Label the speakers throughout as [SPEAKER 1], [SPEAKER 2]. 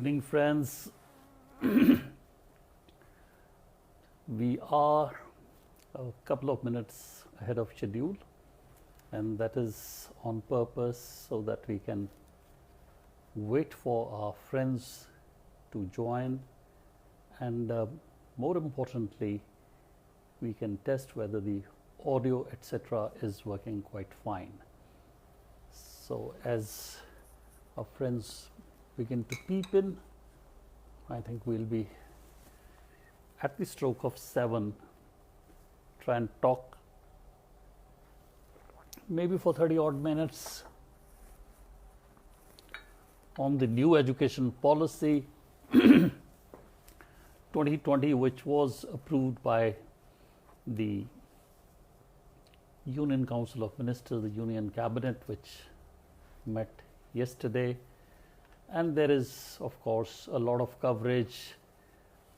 [SPEAKER 1] evening, friends. We are a couple of minutes ahead of schedule, and that is on purpose so that we can wait for our friends to join, and more importantly, we can test whether the audio etc. is working quite fine. So as our friends begin to peep in, I think we'll be at the stroke of 7 try and talk maybe for 30 odd minutes on the new education policy 2020, which was approved by the Union Council of Ministers, the Union Cabinet, which met yesterday. And there is, of course, a lot of coverage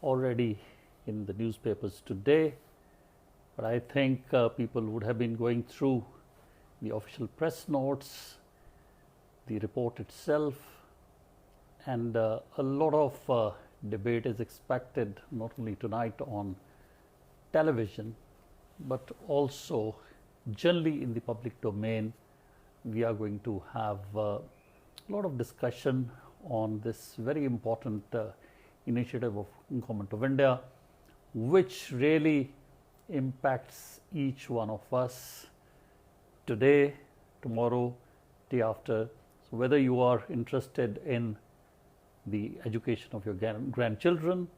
[SPEAKER 1] already in the newspapers today. But I think people would have been going through the official press notes, the report itself, and a lot of debate is expected not only tonight on television, but also generally in the public domain. We are going to have a lot of discussion on this very important initiative of Government of India, which really impacts each one of us today, tomorrow, day after. So whether you are interested in the education of your grandchildren,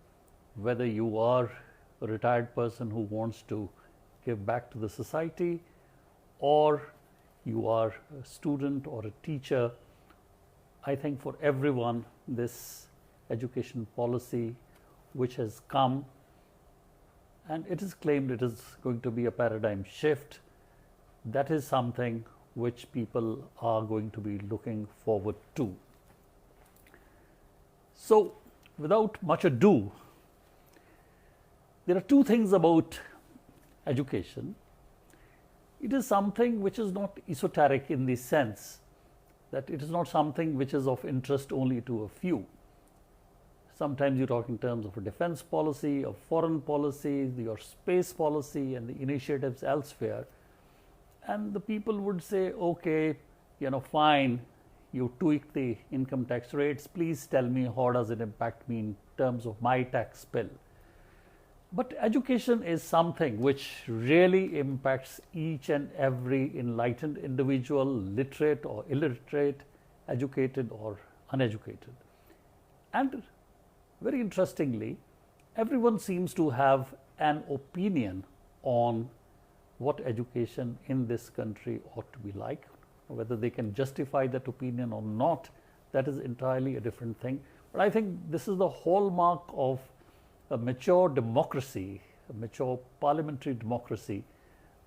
[SPEAKER 1] whether you are a retired person who wants to give back to the society, or you are a student or a teacher, I think for everyone this education policy which has come, and it is claimed it is going to be a paradigm shift, that is something which people are going to be looking forward to. So without much ado, there are two things about education. It is something which is not esoteric in the sense that it is not something which is of interest only to a few. Sometimes you talk in terms of a defense policy, a foreign policy, your space policy, and the initiatives elsewhere. And the people would say, okay, fine, you tweak the income tax rates. Please tell me how does it impact me in terms of my tax bill. But education is something which really impacts each and every enlightened individual, literate or illiterate, educated or uneducated. And very interestingly, everyone seems to have an opinion on what education in this country ought to be like. Whether they can justify that opinion or not, that is entirely a different thing. But I think this is the hallmark of a mature democracy, a mature parliamentary democracy,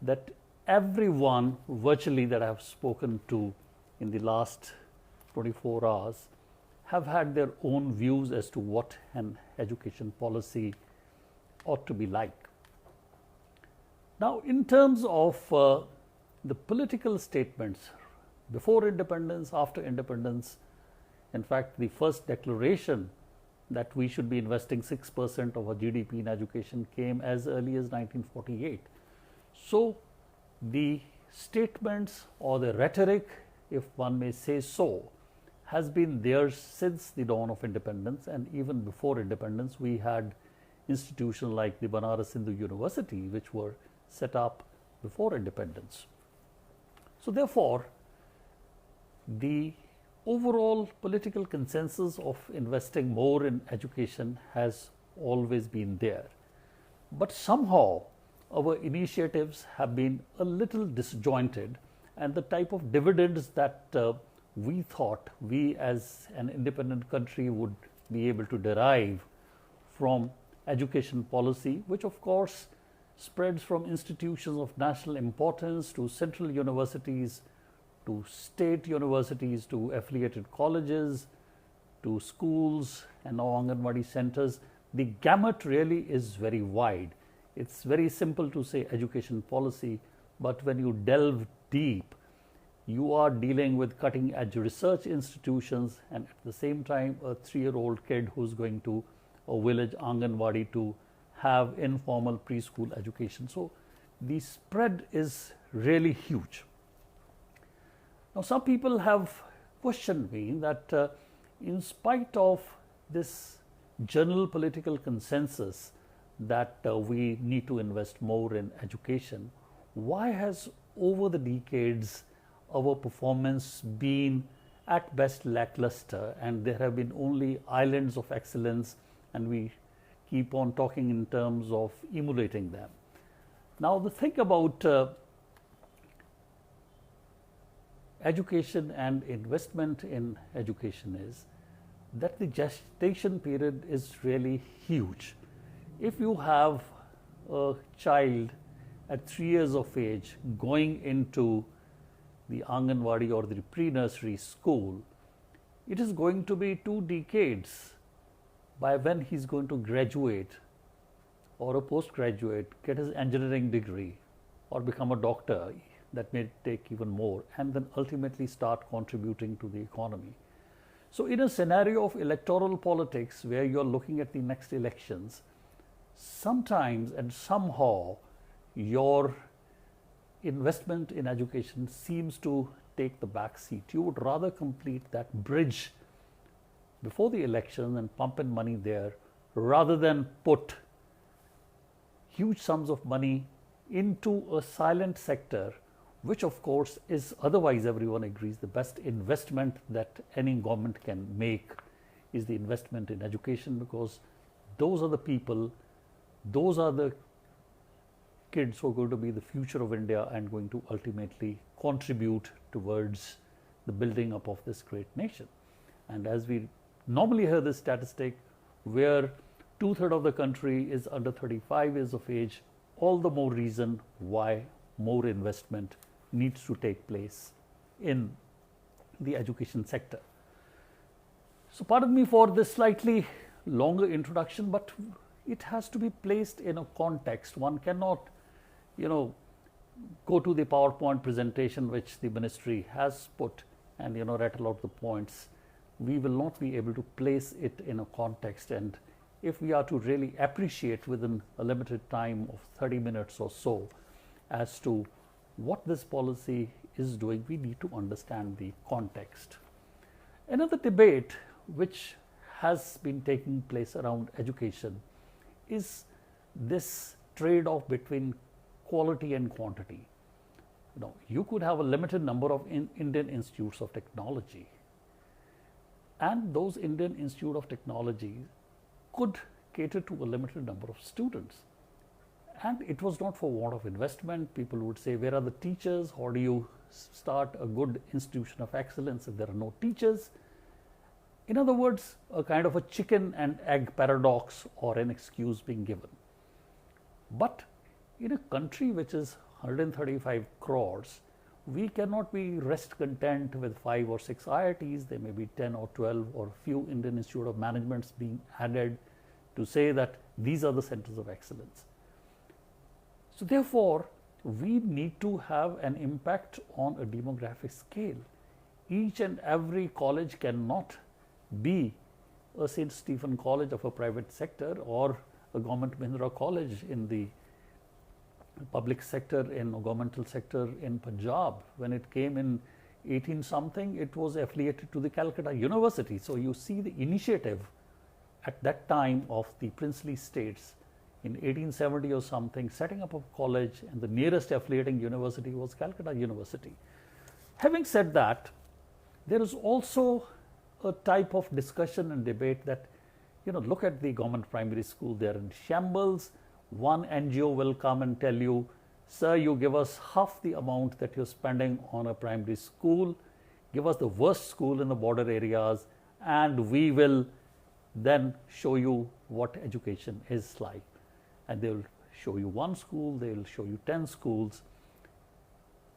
[SPEAKER 1] that everyone virtually that I have spoken to in the last 24 hours have had their own views as to what an education policy ought to be like. Now, in terms of the political statements before independence, after independence, in fact, the first declaration that we should be investing 6% of our GDP in education came as early as 1948. So the statements or the rhetoric, if one may say so, has been there since the dawn of independence, and even before independence we had institutions like the Banaras Hindu University which were set up before independence. So therefore, the overall political consensus of investing more in education has always been there. But somehow our initiatives have been a little disjointed, and the type of dividends that we thought we as an independent country would be able to derive from education policy, which of course spreads from institutions of national importance to central universities, to state universities, to affiliated colleges, to schools and now Anganwadi centers. The gamut really is very wide. It's very simple to say education policy, but when you delve deep, you are dealing with cutting edge research institutions, and at the same time a 3-year-old kid who's going to a village Anganwadi to have informal preschool education. So the spread is really huge. Now some people have questioned me that in spite of this general political consensus that we need to invest more in education, why has over the decades our performance been at best lackluster, and there have been only islands of excellence, and we keep on talking in terms of emulating them. Now the thing about education and investment in education is that the gestation period is really huge. If you have a child at 3 years of age going into the Anganwadi or the pre-nursery school, it is going to be 2 decades by when he's going to graduate or a postgraduate, get his engineering degree or become a doctor. That may take even more, and then ultimately start contributing to the economy. So in a scenario of electoral politics where you're looking at the next elections, sometimes and somehow your investment in education seems to take the back seat. You would rather complete that bridge before the election and pump in money there, rather than put huge sums of money into a silent sector, which of course is otherwise everyone agrees the best investment that any government can make is the investment in education, because those are the people, those are the kids who are going to be the future of India and going to ultimately contribute towards the building up of this great nation. And as we normally hear this statistic, where 2/3 of the country is under 35 years of age, all the more reason why more investment needs to take place in the education sector. So pardon me for this slightly longer introduction, but it has to be placed in a context. One cannot, go to the PowerPoint presentation which the ministry has put and, rattle out the points. We will not be able to place it in a context, and if we are to really appreciate within a limited time of 30 minutes or so as to what this policy is doing, we need to understand the context. Another debate which has been taking place around education is this trade-off between quality and quantity. You could have a limited number of Indian institutes of technology, and those Indian Institute of Technology could cater to a limited number of students. And it was not for want of investment. People would say, where are the teachers? How do you start a good institution of excellence if there are no teachers? In other words, a kind of a chicken and egg paradox or an excuse being given. But in a country which is 135 crores, we cannot be rest content with 5 or 6 IITs. There may be 10 or 12 or few Indian Institute of Managements being added to say that these are the centers of excellence. So therefore, we need to have an impact on a demographic scale. Each and every college cannot be a St. Stephen College of a private sector or a government Mahindra College in the public sector, in a governmental sector in Punjab. When it came in 18 something, it was affiliated to the Calcutta University. So you see the initiative at that time of the princely states in 1870 or something, setting up a college, and the nearest affiliating university was Calcutta University. Having said that, there is also a type of discussion and debate that, look at the government primary school, they are in shambles. One NGO will come and tell you, sir, you give us half the amount that you're spending on a primary school, give us the worst school in the border areas, and we will then show you what education is like. And they will show you one school, they will show you 10 schools,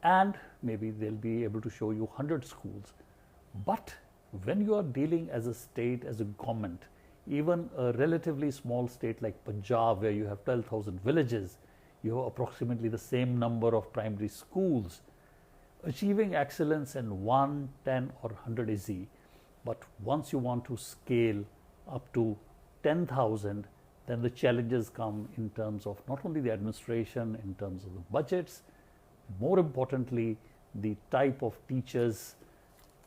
[SPEAKER 1] and maybe they'll be able to show you 100 schools. But when you are dealing as a state, as a government, even a relatively small state like Punjab, where you have 12,000 villages, you have approximately the same number of primary schools. Achieving excellence in 1, 10 or 100 is easy, but once you want to scale up to 10,000, then the challenges come in terms of not only the administration, in terms of the budgets, more importantly, the type of teachers,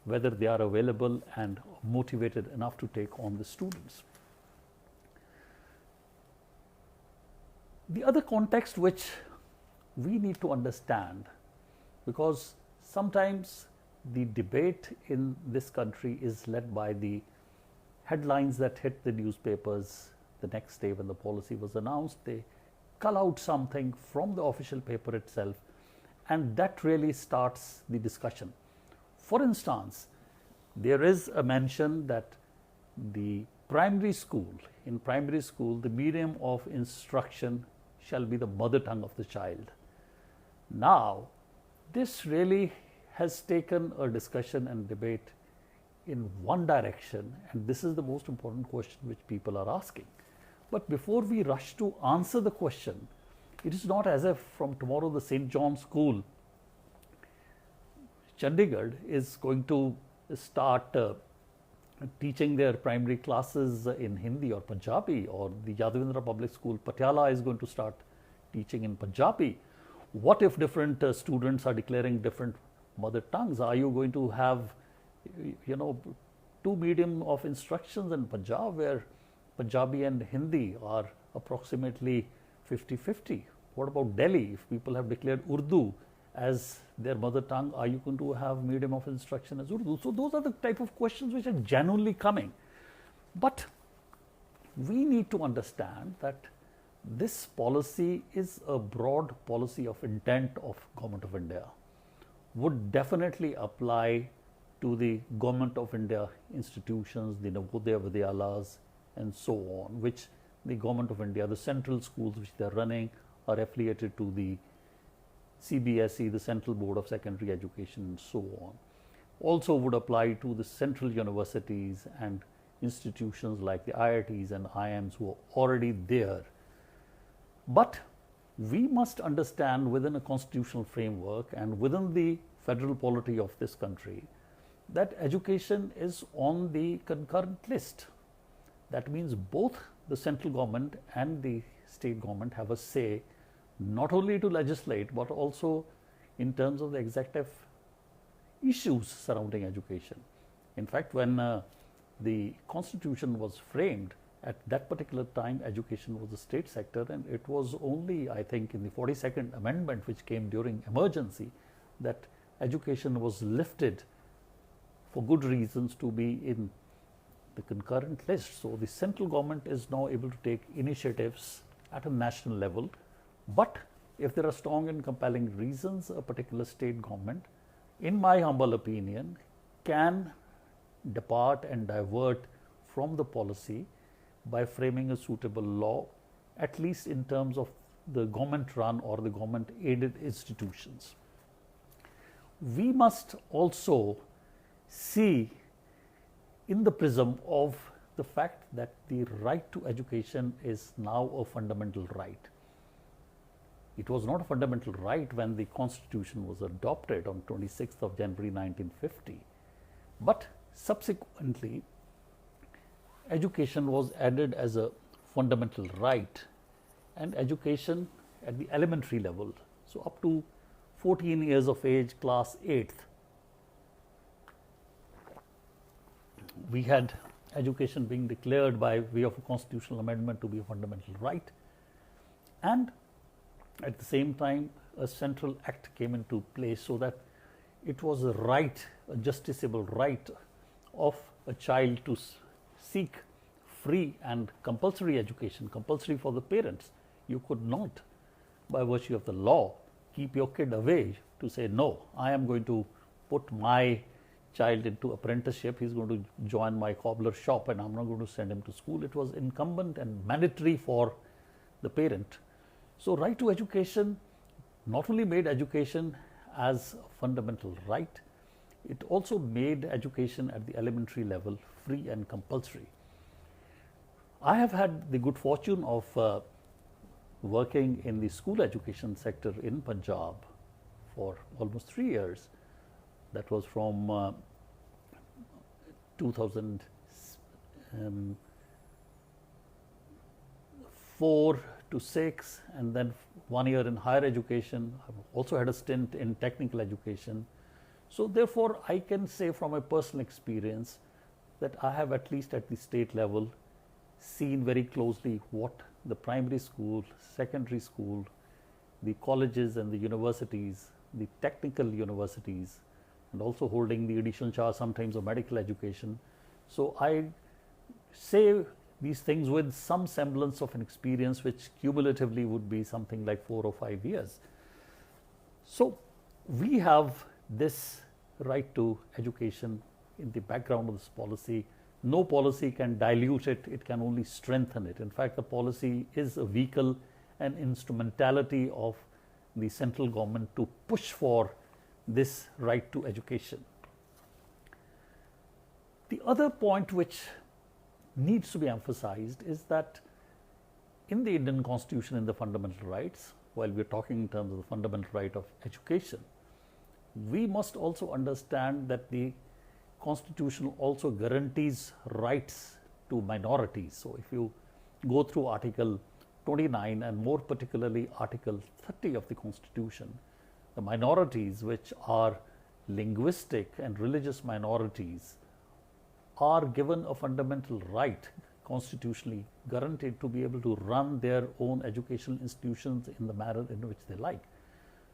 [SPEAKER 1] whether they are available and motivated enough to take on the students. The other context which we need to understand, because sometimes the debate in this country is led by the headlines that hit the newspapers the next day when the policy was announced. They cull out something from the official paper itself, and that really starts the discussion. For instance, there is a mention that in primary school, the medium of instruction shall be the mother tongue of the child. Now, this really has taken a discussion and debate in one direction, and this is the most important question which people are asking. But before we rush to answer the question, it is not as if from tomorrow the St. John's School, Chandigarh, is going to start teaching their primary classes in Hindi or Punjabi, or the Yadavindra Public School, Patiala, is going to start teaching in Punjabi. What if different students are declaring different mother tongues? Are you going to have, two medium of instructions in Punjab where Punjabi and Hindi are approximately 50-50? What about Delhi? If people have declared Urdu as their mother tongue, are you going to have medium of instruction as Urdu? So those are the type of questions which are genuinely coming. But we need to understand that this policy is a broad policy of intent of Government of India, would definitely apply to the Government of India institutions, the Navodaya Vidyalas and so on, which the Government of India, the central schools which they are running, are affiliated to the CBSE, the Central Board of Secondary Education and so on. Also would apply to the central universities and institutions like the IITs and IIMs who are already there. But we must understand within a constitutional framework and within the federal polity of this country that education is on the concurrent list. That means both the central government and the state government have a say, not only to legislate but also in terms of the executive issues surrounding education. In fact, when the constitution was framed, at that particular time education was a state sector, and it was only, I think, in the 42nd amendment, which came during emergency, that education was lifted for good reasons to be in the concurrent list. So the central government is now able to take initiatives at a national level, but if there are strong and compelling reasons, a particular state government, in my humble opinion, can depart and divert from the policy by framing a suitable law, at least in terms of the government run or the government aided institutions. We must also see in the prism of the fact that the right to education is now a fundamental right. It was not a fundamental right when the constitution was adopted on 26th of January 1950, but subsequently education was added as a fundamental right, and education at the elementary level, so up to 14 years of age, class 8th, we had education being declared by way of a constitutional amendment to be a fundamental right, and at the same time a central act came into place so that it was a right, a justiciable right of a child to seek free and compulsory education, compulsory for the parents. You could not, by virtue of the law, keep your kid away to say, no, I am going to put my child into apprenticeship, he's going to join my cobbler shop and I'm not going to send him to school. It was incumbent and mandatory for the parent. So right to education not only made education as a fundamental right, it also made education at the elementary level free and compulsory. I have had the good fortune of working in the school education sector in Punjab for almost 3 years, that was from 2004 to 6, and then 1 year in higher education. I've also had a stint in technical education. So therefore, I can say from a personal experience that I have, at least at the state level, seen very closely what the primary school, secondary school, the colleges and the universities, the technical universities, and also holding the additional charge sometimes of medical education. So I say these things with some semblance of an experience which cumulatively would be something like 4 or 5 years. So we have this right to education in the background of this policy. No policy can dilute it, it can only strengthen it. In fact, the policy is a vehicle and instrumentality of the central government to push for this right to education. The other point which needs to be emphasized is that in the Indian Constitution, in the fundamental rights, while we are talking in terms of the fundamental right of education, we must also understand that the Constitution also guarantees rights to minorities. So if you go through Article 29 and more particularly Article 30 of the Constitution, the minorities, which are linguistic and religious minorities, are given a fundamental right, constitutionally guaranteed, to be able to run their own educational institutions in the manner in which they like.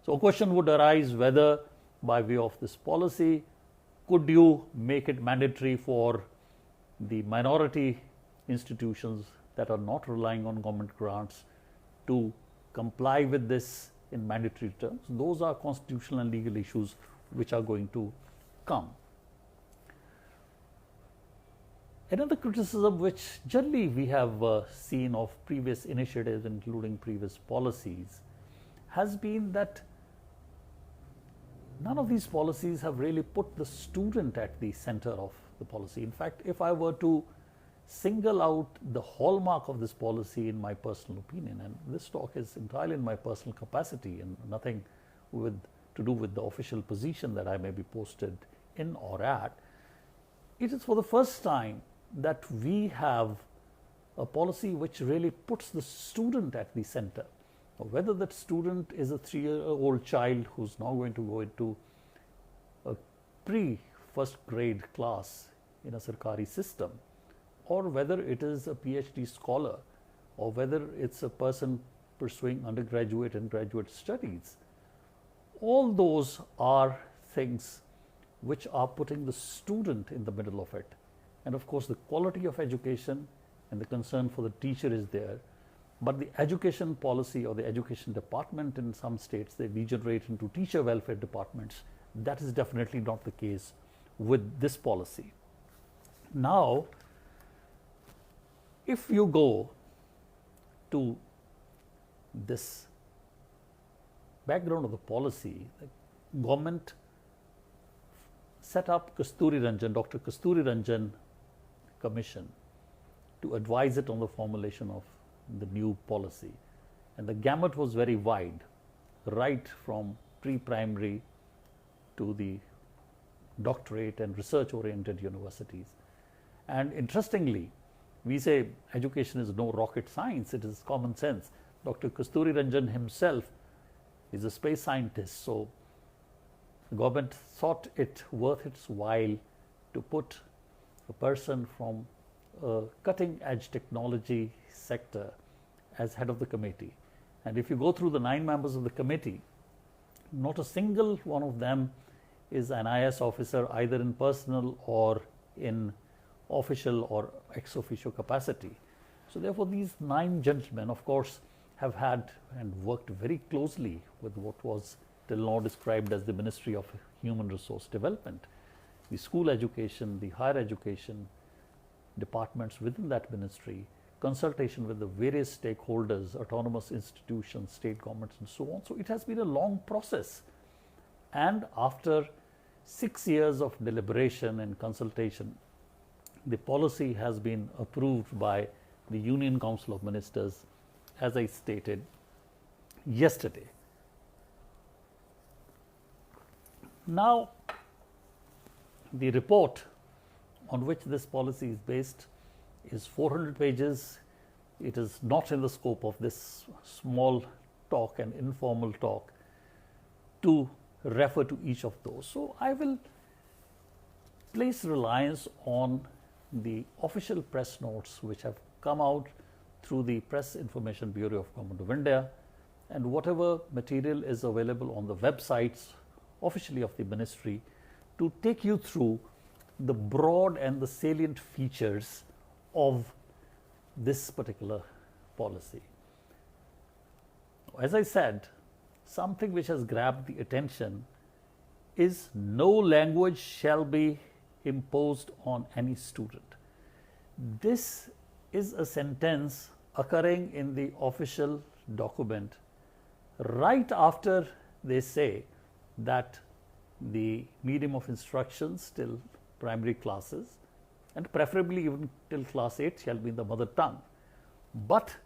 [SPEAKER 1] So a question would arise whether by way of this policy, could you make it mandatory for the minority institutions that are not relying on government grants to comply with this in mandatory terms? Those are constitutional and legal issues which are going to come. Another criticism which generally we have seen of previous initiatives, including previous policies, has been that none of these policies have really put the student at the center of the policy. In fact, if I were to single out the hallmark of this policy, in my personal opinion, and this talk is entirely in my personal capacity and nothing to do with the official position that I may be posted in or at, it is for the first time that we have a policy which really puts the student at the center. Whether that student is a 3-year-old child who's now going to go into a pre-first grade class in a Sarkari system, or whether it is a PhD scholar, or whether it's a person pursuing undergraduate and graduate studies, all those are things which are putting the student in the middle of it. And of course, the quality of education and the concern for the teacher is there. But the education policy or the education department in some states, they degenerate into teacher welfare departments. That is definitely not the case with this policy. Now, if you go to this background of the policy, the government set up Dr. Kasturi Ranjan Commission to advise it on the formulation of the new policy. And the gamut was very wide, right from pre-primary to the doctorate and research-oriented universities. And interestingly, we say education is no rocket science, it is common sense. Dr. Kasturi Ranjan himself is a space scientist, so the government thought it worth its while to put a person from a cutting-edge technology sector as head of the committee. And if you go through the 9 members of the committee, not a single one of them is an IAS officer, either in personal or in official or ex officio capacity. So therefore, these 9 gentlemen, of course, have had and worked very closely with what was till now described as the Ministry of Human Resource Development, the school education, the higher education departments within that ministry, consultation with the various stakeholders, autonomous institutions, state governments, and so on. So it has been a long process. And after 6 years of deliberation and consultation, the policy has been approved by the Union Council of Ministers, as I stated yesterday. Now, The report on which this policy is based is 400 pages. It is not in the scope of this small talk and informal talk to refer to each of those. So I will place reliance on the official press notes which have come out through the Press Information Bureau of Government of India, and whatever material is available on the websites officially of the ministry to take you through the broad and the salient features of this particular policy. As I said, something which has grabbed the attention is no language shall be imposed on any student. This is a sentence occurring in the official document right after they say that the medium of instructions till primary classes and preferably even till class 8 shall be in the mother tongue. But,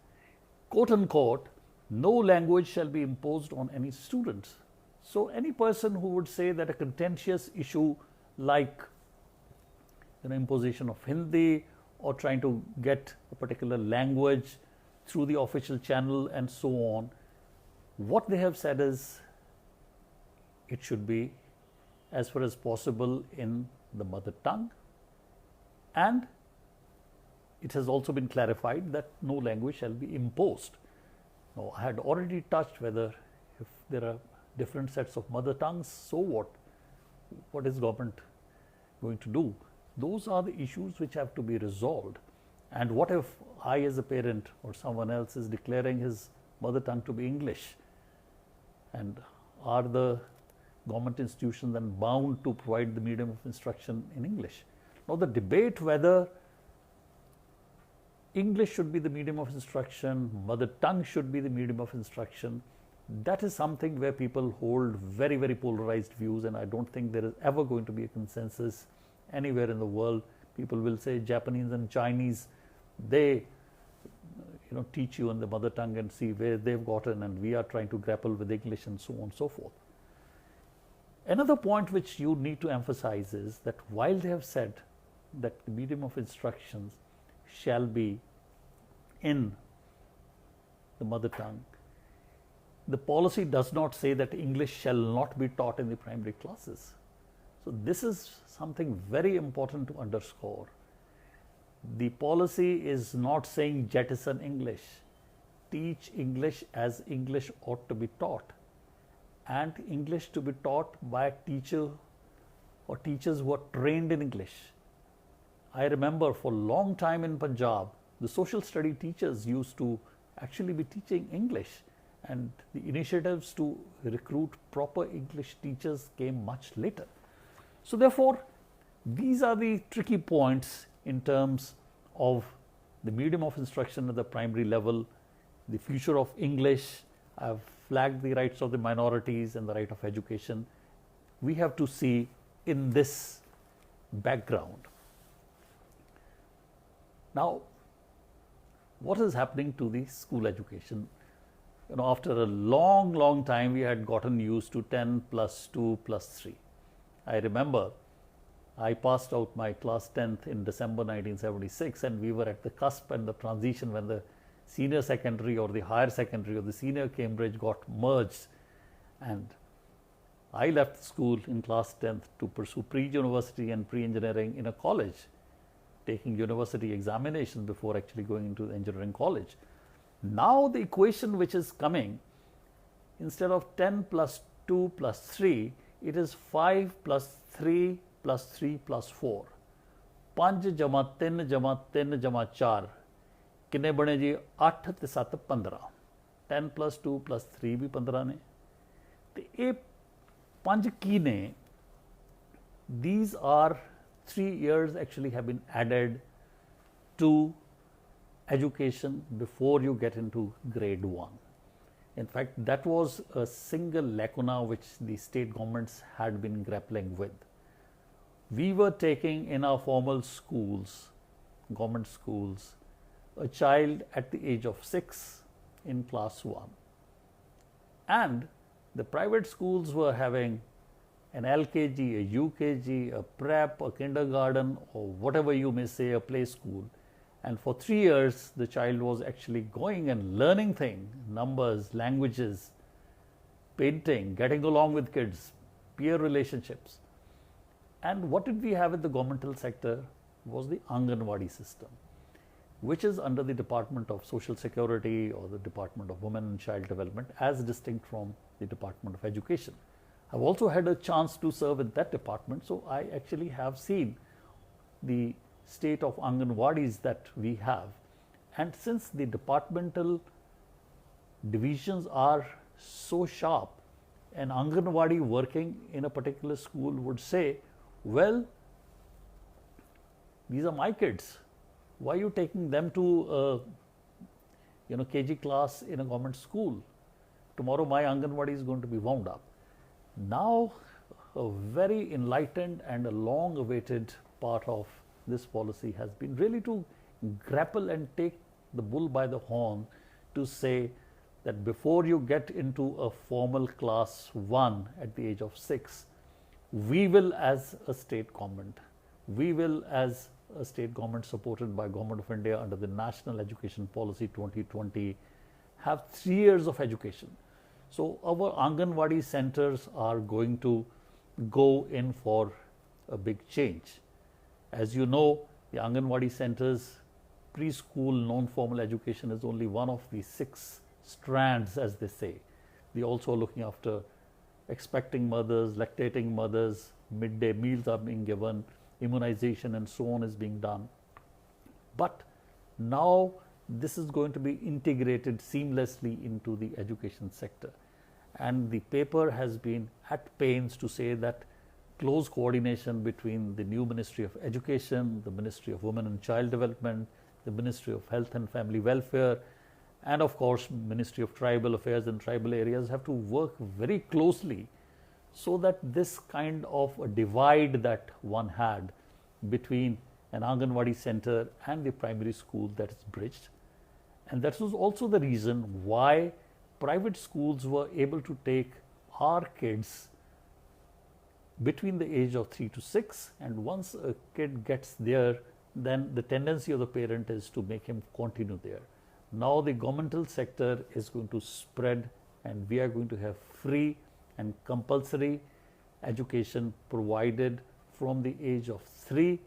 [SPEAKER 1] quote unquote, no language shall be imposed on any students. So, any person who would say that a contentious issue like imposition of Hindi or trying to get a particular language through the official channel and so on, what they have said is it should be as far as possible in the mother tongue, and it has also been clarified that no language shall be imposed. Now, I had already touched whether if there are different sets of mother tongues, so what? What is government going to do? Those are the issues which have to be resolved. And what if I as a parent or someone else is declaring his mother tongue to be English? And are the government institutions then bound to provide the medium of instruction in English? Now, the debate whether English should be the medium of instruction, mother tongue should be the medium of instruction, that is something where people hold very, very polarized views, and I don't think there is ever going to be a consensus anywhere in the world. People will say Japanese and Chinese, they teach you in the mother tongue and see where they've gotten, and we are trying to grapple with English and so on and so forth. Another point which you need to emphasize is that while they have said that the medium of instructions shall be in the mother tongue, the policy does not say that English shall not be taught in the primary classes. So this is something very important to underscore. The policy is not saying jettison English. Teach English as English ought to be taught, and English to be taught by a teacher or teachers who are trained in English. I remember for a long time in Punjab, the social study teachers used to actually be teaching English, and the initiatives to recruit proper English teachers came much later. So therefore, these are the tricky points in terms of the medium of instruction at the primary level, the future of English. I have flagged the rights of the minorities and the right of education. We have to see in this background. Now, what is happening to the school education? After a long time, we had gotten used to 10 plus 2 plus 3. I remember I passed out my class 10th in December 1976, and we were at the cusp and the transition when the senior secondary or the higher secondary or the senior Cambridge got merged, and I left school in class 10th to pursue pre-university and pre-engineering in a college, taking university examinations before actually going into the engineering college. Now the equation which is coming, instead of 10 plus 2 plus 3, it is 5 plus 3 plus 3 plus 4. 5 जमा 3 जमा 3 जमा 4 किन्ने बने जी 8 ते 7 15. 10 plus 2 plus 3 भी 15 ने. ते ये 5 की ने, these are 3 years actually have been added to education before you get into grade 1. In fact, that was a single lacuna which the state governments had been grappling with. We were taking in our formal schools, government schools, a child at the age of 6 in class 1. And the private schools were having an LKG, a UKG, a prep, a kindergarten, or whatever you may say, a play school. And for 3 years, the child was actually going and learning things, numbers, languages, painting, getting along with kids, peer relationships. And what did we have in the governmental sector was the Anganwadi system, which is under the Department of Social Security or the Department of Women and Child Development, as distinct from the Department of Education. I've also had a chance to serve in that department, so I actually have seen the state of Anganwadis that we have. And since the departmental divisions are so sharp, an Anganwadi working in a particular school would say, well, these are my kids. Why are you taking them to KG class in a government school? Tomorrow my Anganwadi is going to be wound up. Now, a very enlightened and a long awaited part of this policy has been really to grapple and take the bull by the horn to say that before you get into a formal class 1 at the age of 6, we will as a state government, we will as a state government supported by Government of India under the National Education Policy 2020 have 3 years of education. So our Anganwadi centers are going to go in for a big change. As you know, the Anganwadi centers, preschool non-formal education is only one of the 6 strands, as they say. They also are looking after expecting mothers, lactating mothers, midday meals are being given, immunization and so on is being done. But now this is going to be integrated seamlessly into the education sector. And the paper has been at pains to say that close coordination between the new Ministry of Education, the Ministry of Women and Child Development, the Ministry of Health and Family Welfare, and of course Ministry of Tribal Affairs and Tribal Areas have to work very closely so that this kind of a divide that one had between an Anganwadi center and the primary school, that is bridged. And that was also the reason why private schools were able to take our kids between the age of 3 to 6, and once a kid gets there, then the tendency of the parent is to make him continue there. Now the governmental sector is going to spread, and we are going to have free and compulsory education provided from the age of 3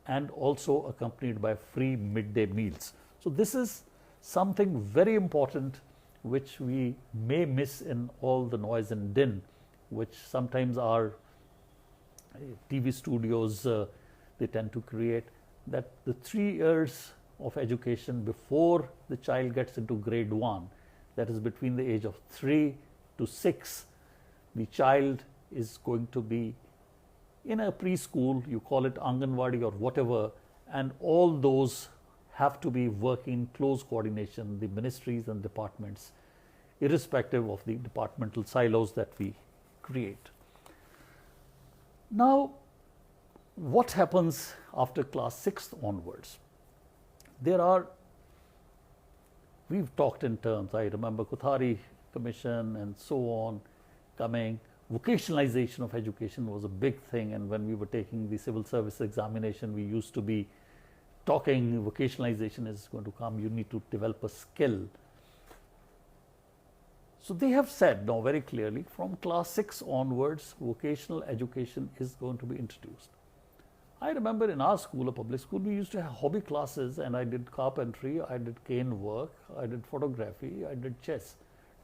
[SPEAKER 1] and also accompanied by free midday meals. So this is something very important which we may miss in all the noise and din which sometimes our TV studios they tend to create, that the 3 years of education before the child gets into grade 1, that is between the age of 3 to 6, the child is going to be in a preschool, you call it Anganwadi or whatever, and all those have to be working in close coordination, the ministries and departments, irrespective of the departmental silos that we create. Now, what happens after class 6 onwards? We've talked in terms, I remember Kothari Commission and so on coming. Vocationalization of education was a big thing, and when we were taking the civil service examination, we used to be talking vocationalization is going to come, you need to develop a skill. So they have said now very clearly from class 6 onwards, vocational education is going to be introduced. I remember in our school, a public school, we used to have hobby classes, and I did carpentry, I did cane work, I did photography, I did chess,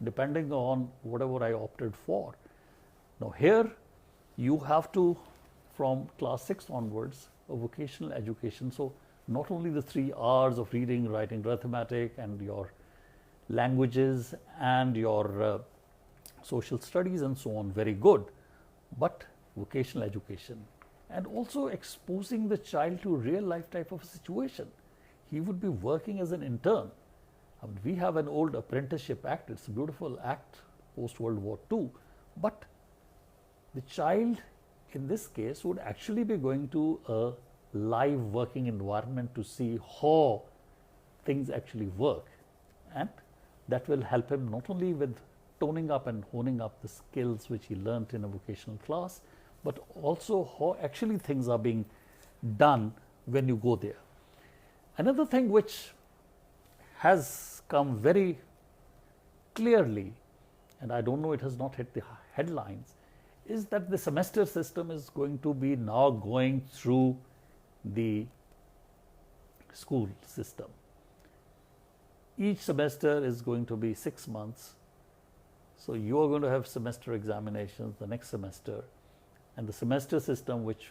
[SPEAKER 1] depending on whatever I opted for. Now here you have to, from class 6 onwards, a vocational education. So not only the 3 R's of reading, writing, arithmetic, and your languages and your social studies and so on, very good, but vocational education, and also exposing the child to real life type of a situation. He would be working as an intern. I mean, we have an old apprenticeship act, it's a beautiful act post World War II, but the child in this case would actually be going to a live working environment to see how things actually work, and that will help him not only with toning up and honing up the skills which he learnt in a vocational class, but also how actually things are being done when you go there. Another thing which has come very clearly, and I don't know, it has not hit the headlines, is that the semester system is going to be now going through the school system. Each semester is going to be 6 months. So you are going to have semester examinations the next semester, and the semester system, which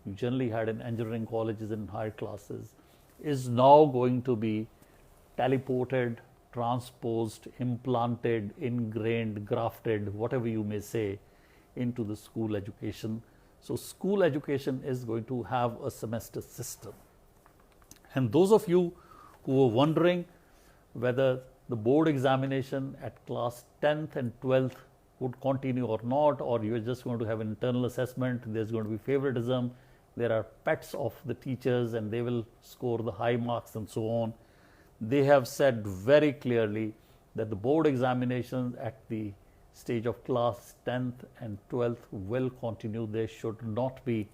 [SPEAKER 1] you generally had in engineering colleges and higher classes, is now going to be teleported, transposed, implanted, ingrained, grafted, whatever you may say, into the school education. So school education is going to have a semester system. And those of you who were wondering whether the board examination at class 10th and 12th would continue or not, or you're just going to have internal assessment, there's going to be favoritism, there are pets of the teachers and they will score the high marks and so on. They have said very clearly that the board examinations at the stage of class 10th and 12th will continue. There should not be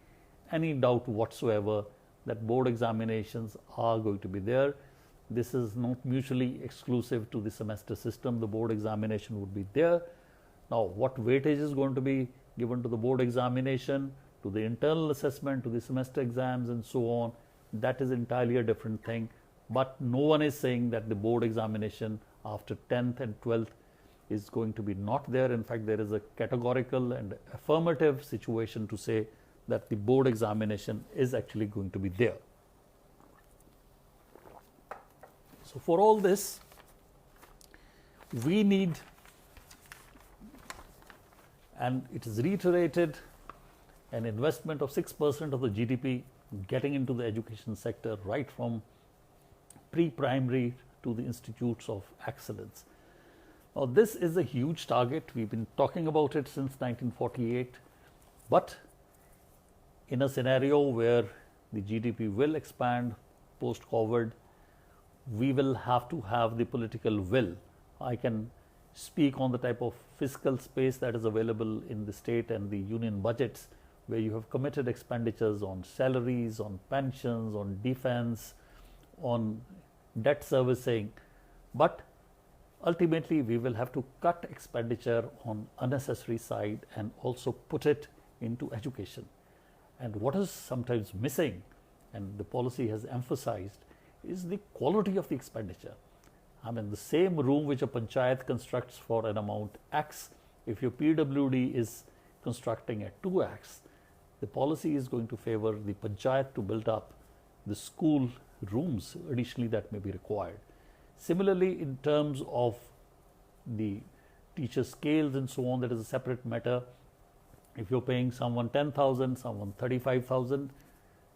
[SPEAKER 1] any doubt whatsoever that board examinations are going to be there. This is not mutually exclusive to the semester system. The board examination would be there. Now, what weightage is going to be given to the board examination, to the internal assessment, to the semester exams and so on, that is entirely a different thing. But no one is saying that the board examination after 10th and 12th is going to be not there. In fact, there is a categorical and affirmative situation to say that the board examination is actually going to be there. So for all this, we need, and it is reiterated, an investment of 6% of the GDP getting into the education sector, right from pre-primary to the institutes of excellence. Now, this is a huge target. We've been talking about it since 1948, but in a scenario where the GDP will expand post-COVID, we will have to have the political will. I can speak on the type of fiscal space that is available in the state and the union budgets, where you have committed expenditures on salaries, on pensions, on defense, on debt servicing, but ultimately we will have to cut expenditure on unnecessary side and also put it into education. And what is sometimes missing, and the policy has emphasized, is the quality of the expenditure. I mean, the same room which a panchayat constructs for an amount X, if your PWD is constructing at 2X, the policy is going to favor the panchayat to build up the school rooms additionally that may be required. Similarly, in terms of the teacher scales and so on, that is a separate matter. If you're paying someone 10,000, someone 35,000,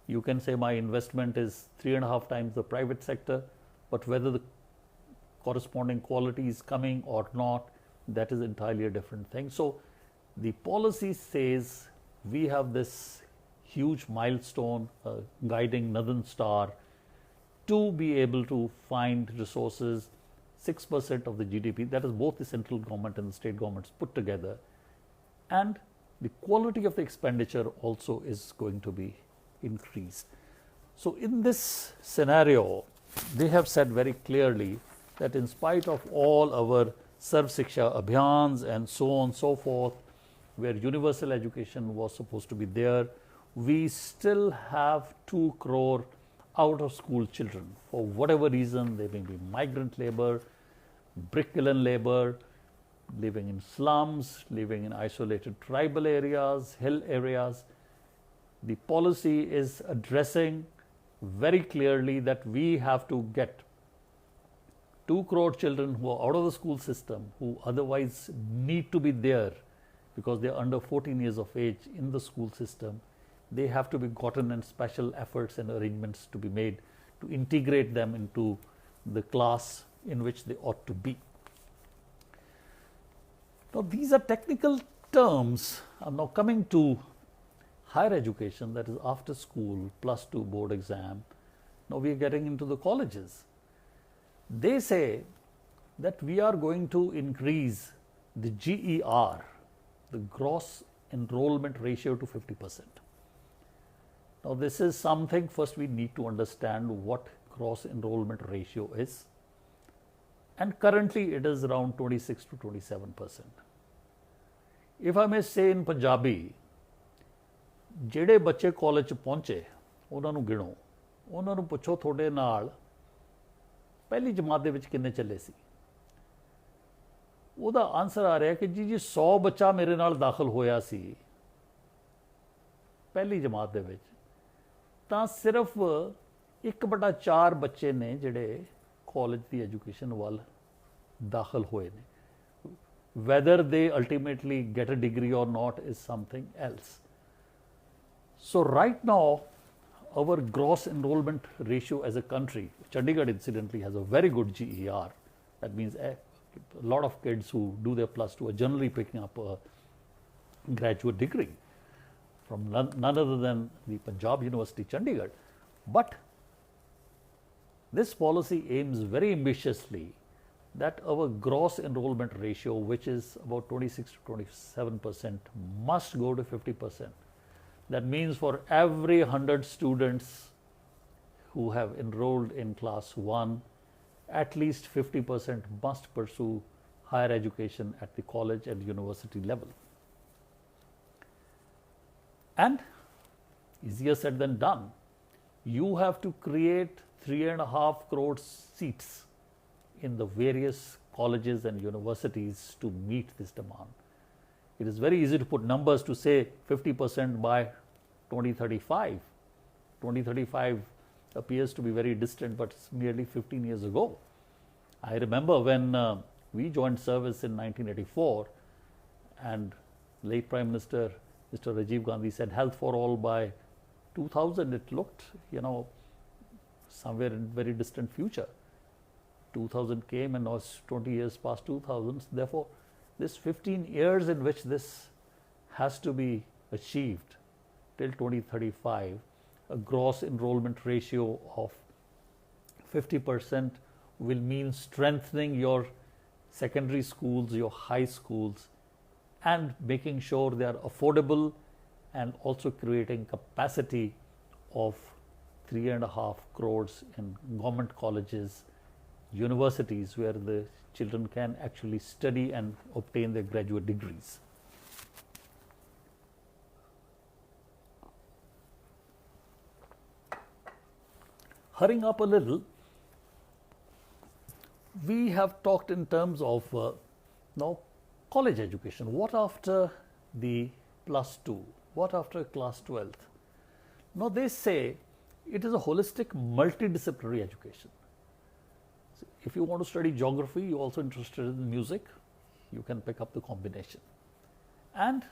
[SPEAKER 1] you can say my investment is 3.5 times the private sector, but whether the corresponding quality is coming or not, that is entirely a different thing. So the policy says we have this huge milestone, guiding Northern Star, to be able to find resources, 6% of the GDP, that is both the central government and the state governments put together, and the quality of the expenditure also is going to be increased. So in this scenario, they have said very clearly that in spite of all our Sarv Shiksha Abhiyans and so on and so forth, where universal education was supposed to be there, we still have 2 crore out of school children. For whatever reason, they may be migrant labor, brick kiln labor, living in slums, living in isolated tribal areas, hill areas. The policy is addressing very clearly that we have to get 2 crore children who are out of the school system, who otherwise need to be there because they are under 14 years of age in the school system. They have to be gotten, and special efforts and arrangements to be made to integrate them into the class in which they ought to be. Now, these are technical terms. I'm now coming to higher education, that is after school, +2 board exam. Now we are getting into the colleges. They say that we are going to increase the GER, the gross enrollment ratio to 50%. Now this is something, first we need to understand what gross enrollment ratio is, and currently it is around 26 to 27%. If I may say in Punjabi, ਜਿਹੜੇ ਬੱਚੇ college 'ਚ ਪਹੁੰਚੇ ਉਹਨਾਂ ਨੂੰ ਗਿਣੋ, ਉਹਨਾਂ ਨੂੰ ਪੁੱਛੋ ਤੁਹਾਡੇ ਨਾਲ ਪਹਿਲੀ ਜਮਾਤ ਦੇ ਵਿੱਚ ਕਿੰਨੇ ਚੱਲੇ ਸੀ। ਉਹਦਾ ਆਨਸਰ ਆ ਰਿਹਾ ਕਿ ਜੀ 100 ਬੱਚਾ ਮੇਰੇ ਨਾਲ ਦਾਖਲ ਹੋਇਆ ਸੀ ਪਹਿਲੀ ਜਮਾਤ ਦੇ ਵਿੱਚ, ਤਾਂ ਸਿਰਫ 1/4 ਬੱਚੇ ਨੇ ਜਿਹੜੇ ਕਾਲਜ ਦੀ ਐਜੂਕੇਸ਼ਨ ਵੱਲ ਦਾਖਲ ਹੋਏ ਨੇ। Whether they ultimately get a degree or not is something else. So right now, our gross enrollment ratio as a country, Chandigarh incidentally has a very good GER. That means a lot of kids who do their +2 are generally picking up a graduate degree from none other than the Punjab University, Chandigarh. But this policy aims very ambitiously that our gross enrollment ratio, which is about 26 to 27%, must go to 50%. That means for every 100 students who have enrolled in class 1, at least 50% must pursue higher education at the college and university level. And easier said than done. You have to create 3.5 crore seats in the various colleges and universities to meet this demand. It is very easy to put numbers to say 50% by 2035. 2035 appears to be very distant, but it's nearly 15 years ago. I remember when we joined service in 1984 and late Prime Minister Mr. Rajiv Gandhi said health for all by 2000. It looked, somewhere in very distant future. 2000 came and now it's 20 years past 2000. Therefore, this 15 years in which this has to be achieved till 2035, a gross enrollment ratio of 50% will mean strengthening your secondary schools, your high schools, and making sure they are affordable, and also creating capacity of 3.5 crores in government colleges, universities, where the children can actually study and obtain their graduate degrees. Hurrying up a little, we have talked in terms of now college education. What after the +2? What after class 12th? Now they say it is a holistic multidisciplinary education. If you want to study geography, you're also interested in music, you can pick up the combination. And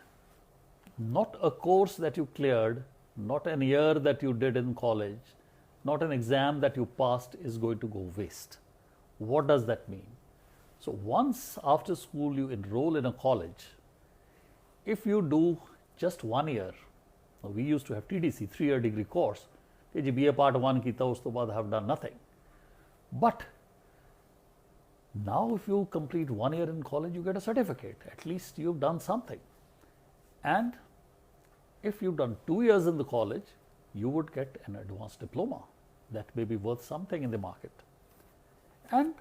[SPEAKER 1] not a course that you cleared, not an year that you did in college, not an exam that you passed is going to go waste. What does that mean? So once after school you enroll in a college, if you do just 1 year, we used to have TDC, 3-year degree course, BA part 1 kita, us to baad have done nothing. But now if you complete 1 year in college, you get a certificate. At least you've done something. And if you've done 2 years in the college, you would get an advanced diploma that may be worth something in the market. And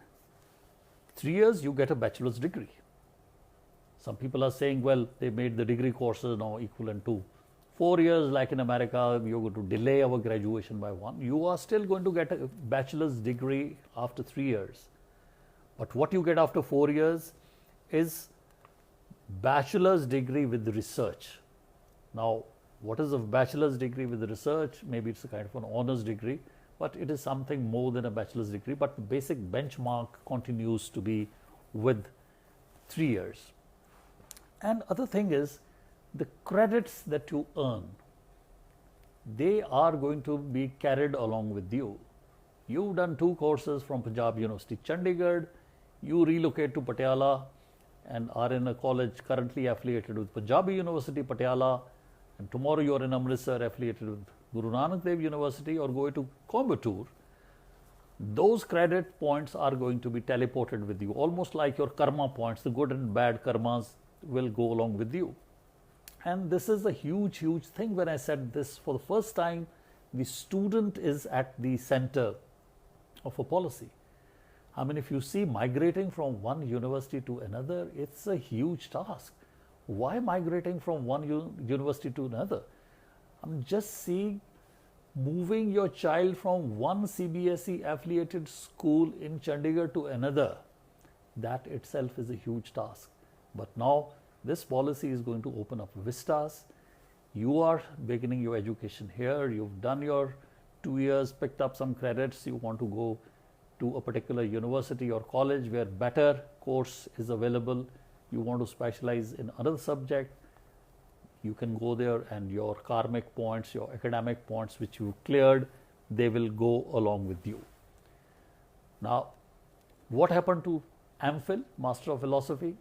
[SPEAKER 1] 3 years, you get a bachelor's degree. Some people are saying, well, they made the degree courses now equivalent to 4 years, like in America, you're going to delay our graduation by 1. You are still going to get a bachelor's degree after 3 years. But what you get after 4 years is bachelor's degree with research. Now, what is a bachelor's degree with research? Maybe it's a kind of an honors degree, but it is something more than a bachelor's degree. But the basic benchmark continues to be with 3 years. And other thing is, the credits that you earn, they are going to be carried along with you. You've done 2 courses from Punjab University, Chandigarh. You relocate to Patiala and are in a college currently affiliated with Punjabi University, Patiala, and tomorrow you are in Amritsar affiliated with Guru Nanak Dev University, or go to Coimbatore. Those credit points are going to be teleported with you, almost like your karma points. The good and bad karmas will go along with you. And this is a huge, huge thing. When I said this for the first time, the student is at the center of a policy. I mean, if you see migrating from one university to another, it's a huge task. Why migrating from one university to another? I'm just seeing moving your child from one CBSE affiliated school in Chandigarh to another. That itself is a huge task. But now this policy is going to open up vistas. You are beginning your education here, you've done your 2 years, picked up some credits, you want to go to a particular university or college where better course is available, you want to specialize in another subject, you can go there, and your karmic points, your academic points which you cleared, they will go along with you. Now, what happened to MPhil, Master of Philosophy?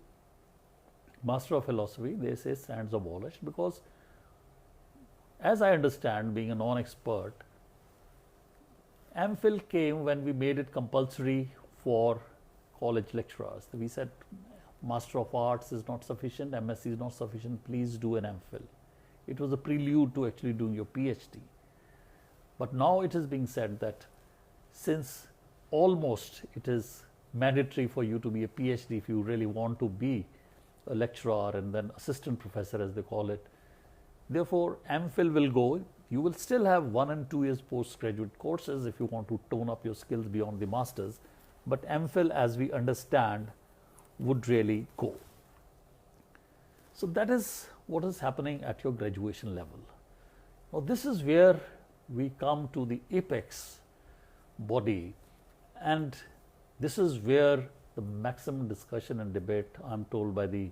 [SPEAKER 1] Master of Philosophy, they say, stands abolished because, as I understand, being a non-expert, MPhil came when we made it compulsory for college lecturers. We said Master of Arts is not sufficient, MSc is not sufficient, please do an MPhil. It was a prelude to actually doing your PhD. But now it is being said that since almost it is mandatory for you to be a PhD if you really want to be a lecturer and then assistant professor as they call it, therefore MPhil will go. You will still have 1 and 2 years postgraduate courses if you want to tone up your skills beyond the masters, but MPhil, as we understand, would really go. So that is what is happening at your graduation level. Now this is where we come to the apex body, and this is where the maximum discussion and debate, I'm told by the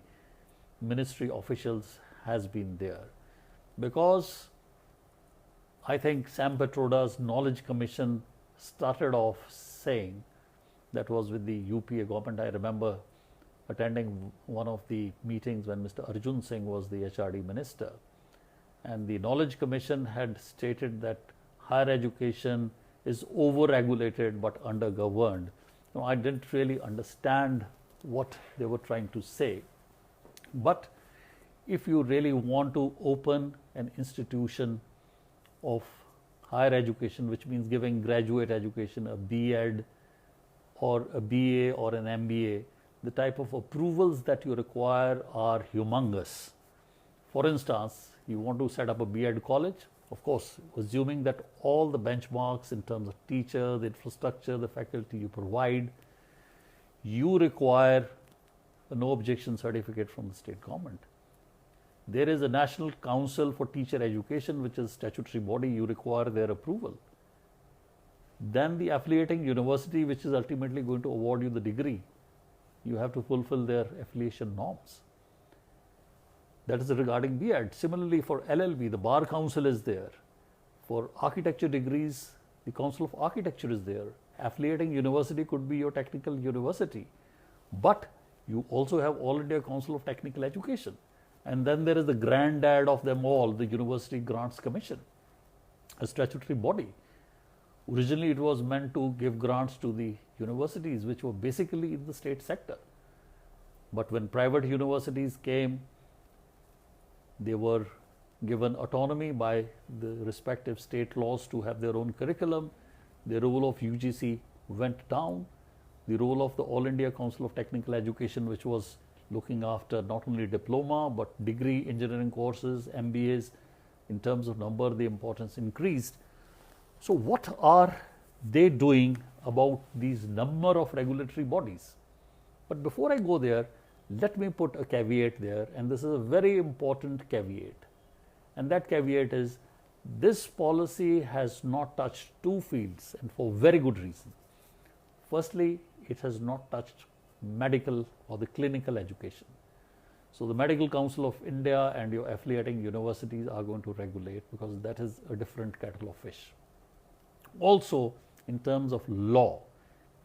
[SPEAKER 1] ministry officials, has been there. Because I think Sam Petroda's Knowledge Commission started off saying, that was with the UPA government. I remember attending one of the meetings when Mr. Arjun Singh was the HRD minister, and the Knowledge Commission had stated that higher education is over-regulated but under-governed. Now, I didn't really understand what they were trying to say, but if you really want to open an institution of higher education, which means giving graduate education, a B.Ed or a BA or an MBA, the type of approvals that you require are humongous. For instance, you want to set up a B.Ed college, of course, assuming that all the benchmarks in terms of teacher, the infrastructure, the faculty you provide, you require a no objection certificate from the state government. There is a National Council for Teacher Education, which is a statutory body, you require their approval. Then the affiliating university, which is ultimately going to award you the degree, you have to fulfill their affiliation norms. That is regarding B.Ed. Similarly, for LLB, the Bar Council is there. For architecture degrees, the Council of Architecture is there. Affiliating university could be your technical university. But you also have All India Council of Technical Education. And then there is the granddad of them all, the University Grants Commission, a statutory body. Originally, it was meant to give grants to the universities, which were basically in the state sector. But when private universities came, they were given autonomy by the respective state laws to have their own curriculum. The role of UGC went down. The role of the All India Council of Technical Education, which was looking after not only diploma but degree engineering courses, MBAs, in terms of number, the importance increased. So what are they doing about these number of regulatory bodies? But before I go there, let me put a caveat there, and this is a very important caveat. And that caveat is, this policy has not touched two fields, and for very good reason. Firstly, it has not touched medical or the clinical education. So the Medical Council of India and your affiliating universities are going to regulate, because that is a different kettle of fish. Also, in terms of law,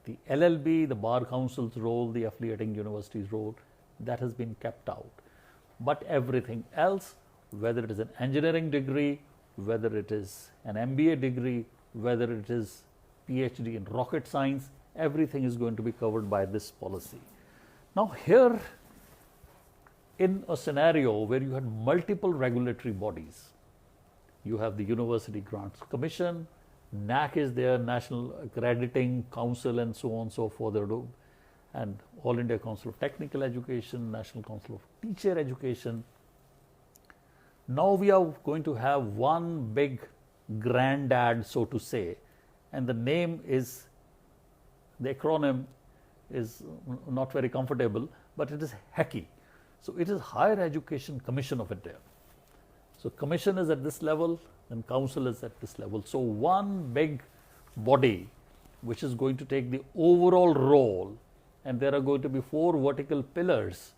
[SPEAKER 1] the LLB, the Bar Council's role, the affiliating university's role, that has been kept out. But everything else, whether it is an engineering degree, whether it is an MBA degree, whether it is PhD in rocket science, everything is going to be covered by this policy. Now here, in a scenario where you had multiple regulatory bodies. You have the University Grants Commission, NAC is there, National Accrediting Council, and so on and so forth, and All India Council of Technical Education, National Council of Teacher Education. Now we are going to have one big granddad, so to say, and the name is, the acronym is not very comfortable, but it is HECI. So it is Higher Education Commission of India. So commission is at this level and council is at this level. So one big body which is going to take the overall role, and there are going to be 4 vertical pillars,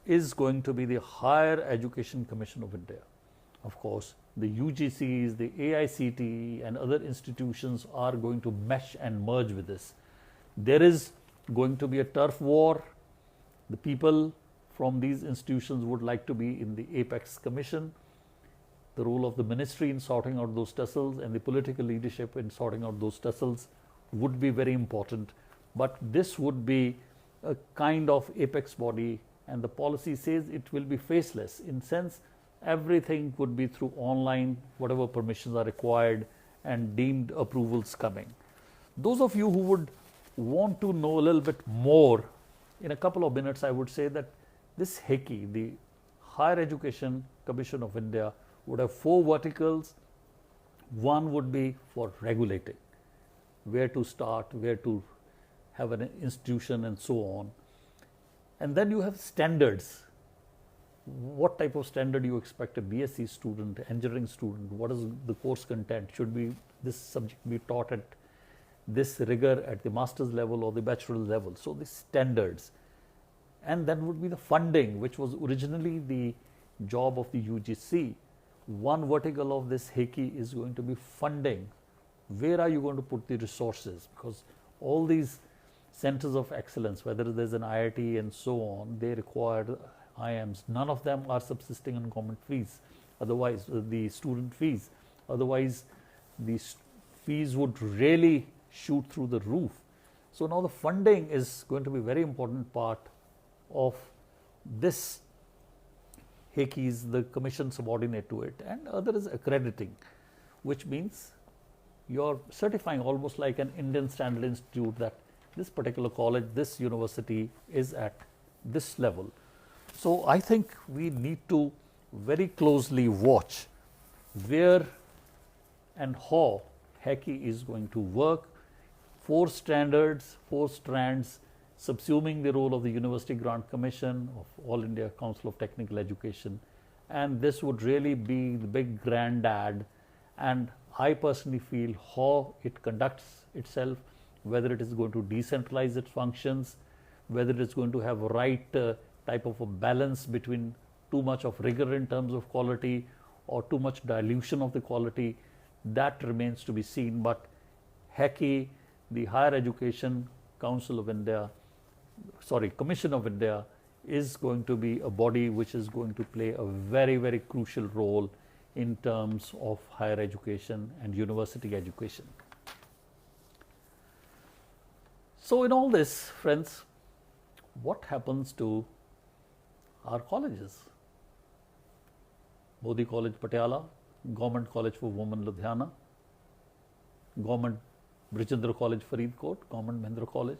[SPEAKER 1] is going to be the Higher Education Commission of India. Of course, the UGCs, the AICTE and other institutions are going to mesh and merge with this. There is going to be a turf war. The people from these institutions would like to be in the Apex Commission. The role of the ministry in sorting out those tussles and the political leadership in sorting out those tussles would be very important. But this would be a kind of apex body, and the policy says it will be faceless. In sense, everything would be through online, whatever permissions are required and deemed approvals coming. Those of you who would want to know a little bit more, in a couple of minutes I would say that this HECI, the Higher Education Commission of India, would have 4 verticals. One would be for regulating, where to start, where to have an institution and so on. And then you have standards. What type of standard you expect a BSc student, engineering student, what is the course content, should this subject be taught at this rigor at the master's level or the bachelor's level. So the standards. And then would be the funding, which was originally the job of the UGC. One vertical of this HECI is going to be funding. Where are you going to put the resources? Because all these centers of excellence, whether there's an IIT and so on, they require IIMs. None of them are subsisting on government fees, otherwise the student fees. Otherwise, the fees would really shoot through the roof. So now the funding is going to be a very important part of this HECI, is the commission subordinate to it, and other is accrediting, which means you're certifying almost like an Indian Standard Institute that this particular college, this university is at this level. So I think we need to very closely watch where and how HECI is going to work. 4 standards, 4 strands, subsuming the role of the University Grant Commission, of All India Council of Technical Education, and this would really be the big granddad. And I personally feel how it conducts itself, whether it is going to decentralize its functions, whether it is going to have a right type of a balance between too much of rigor in terms of quality or too much dilution of the quality, that remains to be seen. But HECI, the Higher Education Council of India, Commission of India, is going to be a body which is going to play a very, very crucial role in terms of higher education and university education. So in all this, friends, what happens to our colleges? Modi College, Patiala, Government College for Women, Ludhiana, Government Brichendra College, Faridkot, Government Mahindra College.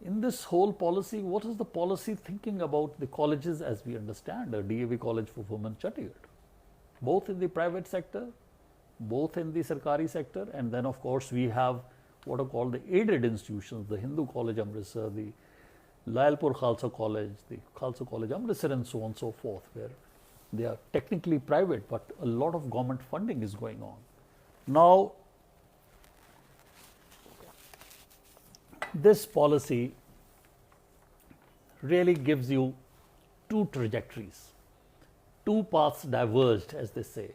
[SPEAKER 1] In this whole policy, what is the policy thinking about the colleges as we understand? A DAV College for Women, Chandigarh, both in the private sector, both in the Sarkari sector, and then of course we have what are called the aided institutions, the Hindu College Amritsar, the Layalpur Khalsa College, the Khalsa College Amritsar, and so on and so forth, where they are technically private, but a lot of government funding is going on. Now, this policy really gives you 2 trajectories, 2 paths diverged, as they say.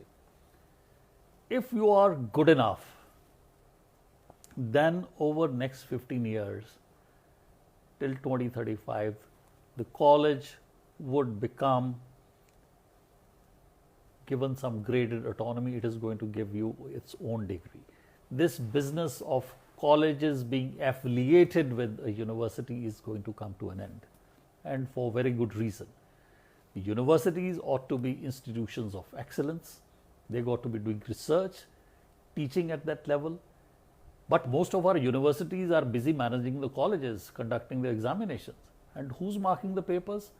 [SPEAKER 1] If you are good enough, then over next 15 years till 2035, the college would become given some graded autonomy. It is going to give you its own degree. This business of colleges being affiliated with a university is going to come to an end, and for very good reason. The universities ought to be institutions of excellence. They got to be doing research, teaching at that level. But most of our universities are busy managing the colleges, conducting the examinations. And who's marking the papers?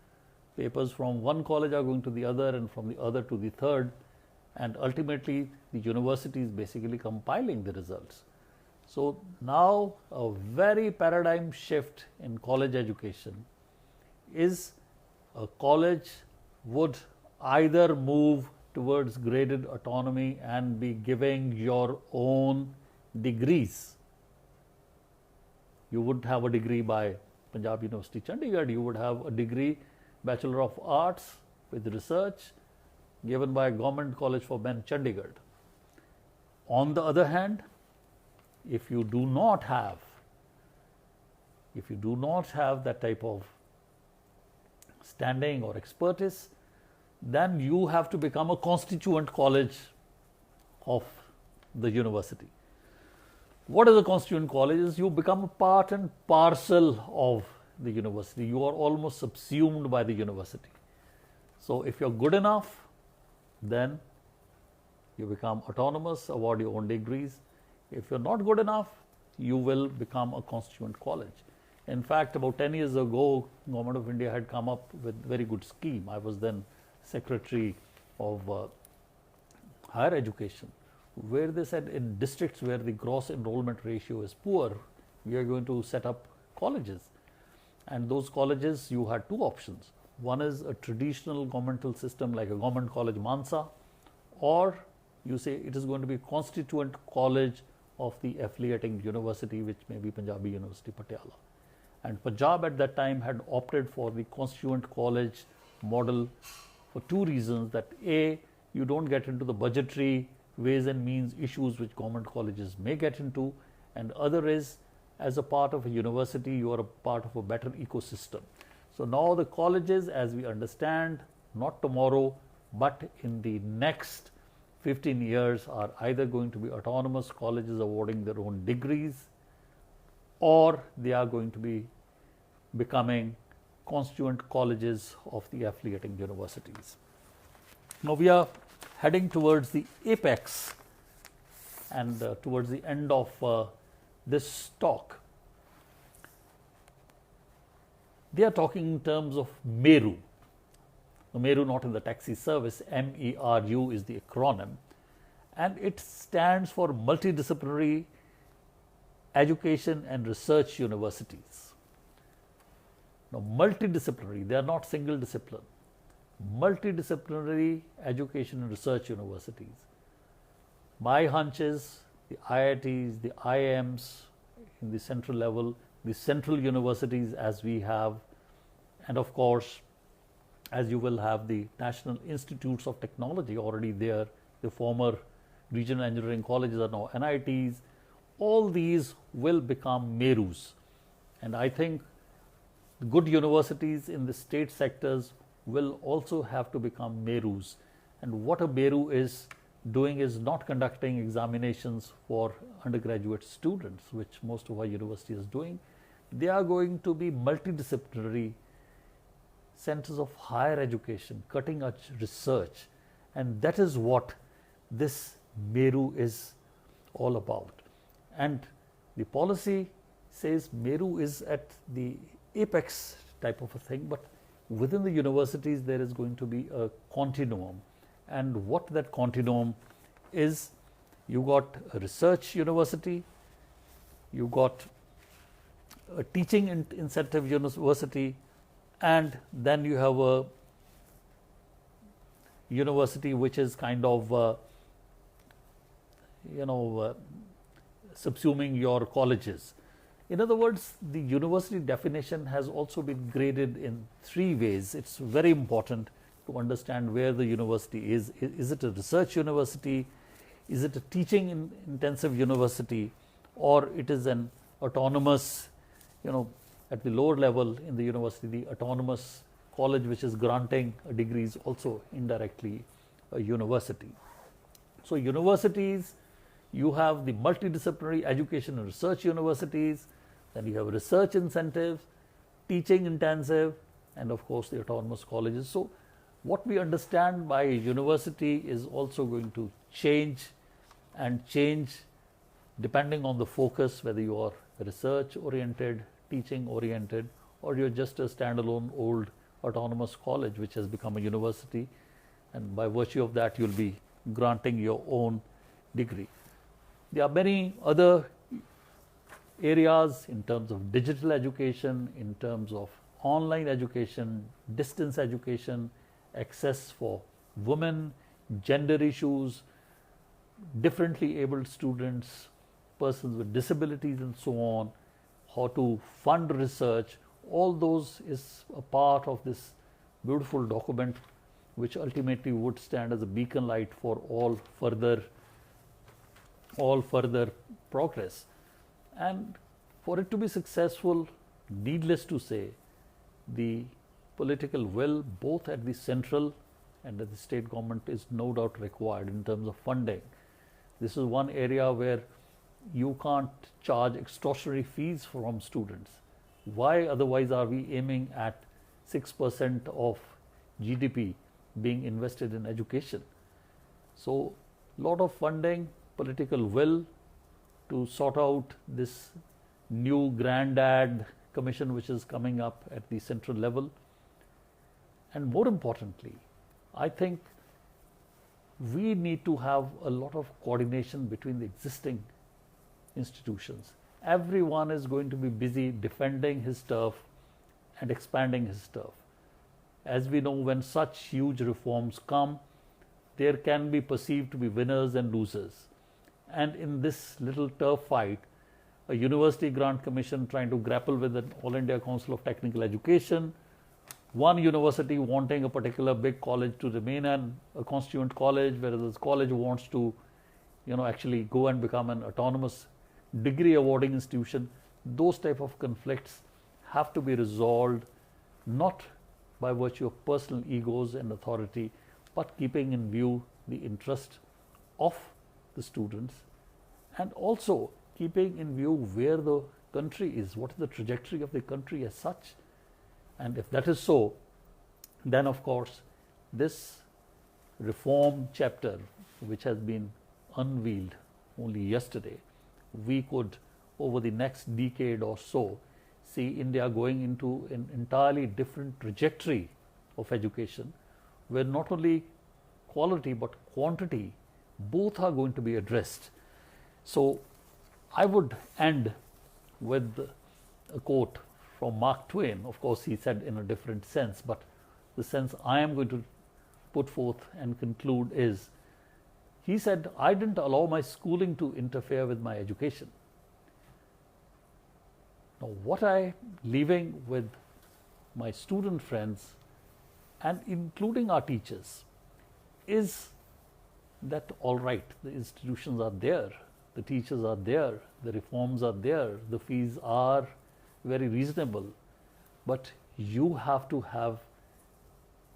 [SPEAKER 1] Papers from one college are going to the other and from the other to the third. And ultimately, the university is basically compiling the results. So now a very paradigm shift in college education is a college would either move towards graded autonomy and be giving your own degrees. You would have a degree by Punjab University Chandigarh, you would have a degree Bachelor of Arts with research given by Government College for Men Chandigarh. On the other hand, if you do not have that type of standing or expertise, then you have to become a constituent college of the university. What is a constituent college? Is you become a part and parcel of the university. You are almost subsumed by the university. So if you're good enough, then you become autonomous, award your own degrees. If you're not good enough, you will become a constituent college. In fact, about 10 years ago, Government of India had come up with a very good scheme. I was then Secretary of Higher Education, where they said in districts where the gross enrollment ratio is poor, we are going to set up colleges. And those colleges, you had two options. One is a traditional governmental system like a government college Mansa, or you say it is going to be a constituent college of the affiliating university, which may be Punjabi University Patiala. And Punjab at that time had opted for the constituent college model for two reasons: that A, you don't get into the budgetary ways and means issues which government colleges may get into, and other is, as a part of a university, you are a part of a better ecosystem. So now the colleges, as we understand, not tomorrow, but in the next 15 years, are either going to be autonomous colleges awarding their own degrees, or they are going to be becoming constituent colleges of the affiliating universities. Now we are heading towards the apex and towards the end of this talk. They are talking in terms of MERU. MERU, not in the taxi service, MERU is the acronym, and it stands for Multidisciplinary Education and Research Universities. Now, multidisciplinary, they are not single discipline. Multidisciplinary Education and Research Universities. My hunch is the IITs, the IIMs in the central level, the central universities as we have, and of course, as you will have the National Institutes of Technology already there, the former regional engineering colleges are now NITs. All these will become MERUs, and I think good universities in the state sectors will also have to become MERUs. And what a MERU is doing is not conducting examinations for undergraduate students, which most of our universities is doing. They are going to be multidisciplinary centers of higher education, cutting edge research, and that is what this MERU is all about. And the policy says MERU is at the apex type of a thing, but within the universities there is going to be a continuum. And what that continuum is, you got a research university, you got a teaching incentive university, and then you have a university which is kind of subsuming your colleges. In other words, the university definition has also been graded in three ways. It's very important to understand where the university is. Is it a research university? Is it a teaching intensive university? Or it is an autonomous, at the lower level in the university, the autonomous college which is granting a degree is also indirectly a university. So universities, you have the multidisciplinary education and research universities, then you have research incentives, teaching intensive, and of course the autonomous colleges. So what we understand by university is also going to change, and change depending on the focus, whether you are research oriented, teaching oriented, or you're just a standalone old autonomous college which has become a university, and by virtue of that you'll be granting your own degree. There are many other areas in terms of digital education, in terms of online education, distance education, access for women, gender issues, differently abled students, persons with disabilities and so on, how to fund research. All those is a part of this beautiful document which ultimately would stand as a beacon light for all further progress. And for it to be successful, needless to say, the political will both at the central and at the state government is no doubt required in terms of funding. This is one area where you can't charge extortionary fees from students. Why otherwise are we aiming at 6% of GDP being invested in education? So, lot of funding, political will to sort out this new granddad commission which is coming up at the central level. And more importantly, I think we need to have a lot of coordination between the existing institutions. Everyone is going to be busy defending his turf and expanding his turf. As we know, when such huge reforms come, there can be perceived to be winners and losers. And in this little turf fight, a university grant commission trying to grapple with an All India Council of Technical Education, one university wanting a particular big college to remain a constituent college, whereas this college wants to, actually go and become an autonomous degree awarding institution. Those type of conflicts have to be resolved not by virtue of personal egos and authority, but keeping in view the interest of the students, and also keeping in view where the country is, what is the trajectory of the country as such. And if that is so, then of course this reform chapter which has been unveiled only yesterday, we could over the next decade or so see India going into an entirely different trajectory of education, where not only quality but quantity both are going to be addressed. So I would end with a quote from Mark Twain. Of course, he said in a different sense, but the sense I am going to put forth and conclude is, he said, "I didn't allow my schooling to interfere with my education." Now, what I'm leaving with my student friends, and including our teachers, is that all right, the institutions are there, the teachers are there, the reforms are there, the fees are very reasonable, but you have to have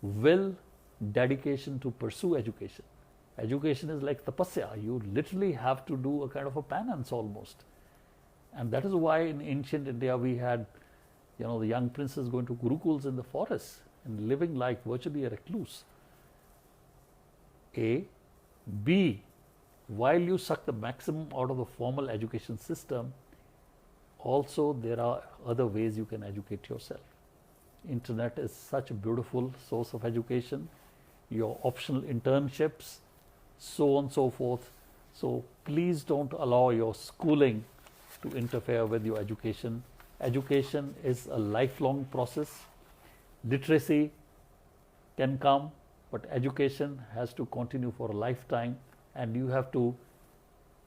[SPEAKER 1] will, dedication to pursue education. Education is like tapasya. You literally have to do a kind of a penance almost. And that is why in ancient India we had, the young princes going to gurukuls in the forest and living like virtually a recluse. A. B. While you suck the maximum out of the formal education system, also there are other ways you can educate yourself. Internet is such a beautiful source of education, your optional internships, so on and so forth. So please don't allow your schooling to interfere with your education. Education is a lifelong process. Literacy can come, but education has to continue for a lifetime, and you have to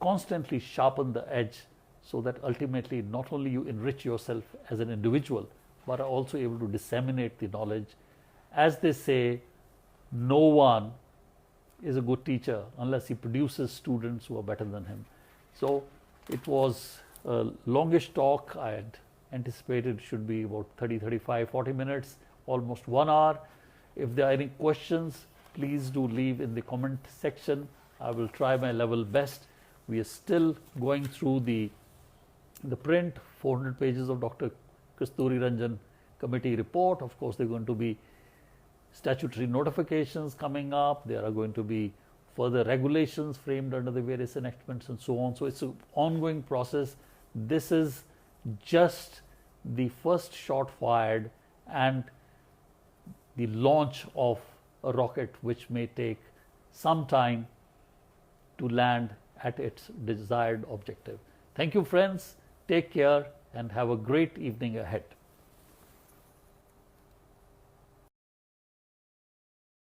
[SPEAKER 1] constantly sharpen the edge so that ultimately not only you enrich yourself as an individual, but are also able to disseminate the knowledge. As they say, no one is a good teacher unless he produces students who are better than him. So it was a longish talk. I had anticipated it should be about 30, 35, 40 minutes, almost 1 hour. If there are any questions, please do leave in the comment section. I will try my level best. We are still going through the print, 400 pages of Dr. Kasturi Ranjan committee report. Of course, there are going to be statutory notifications coming up. There are going to be further regulations framed under the various enactments and so on. So it's an ongoing process. This is just the first shot fired and the launch of a rocket which may take some time to land at its desired objective. Thank you, friends. Take care and have a great evening ahead.